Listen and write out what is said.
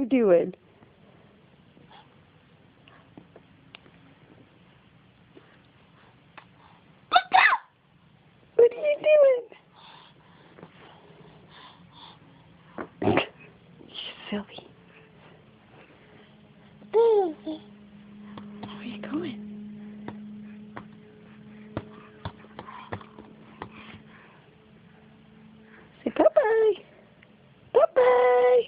doing? What are you doing? You're silly. Where are you going? Say bye-bye. Bye-bye.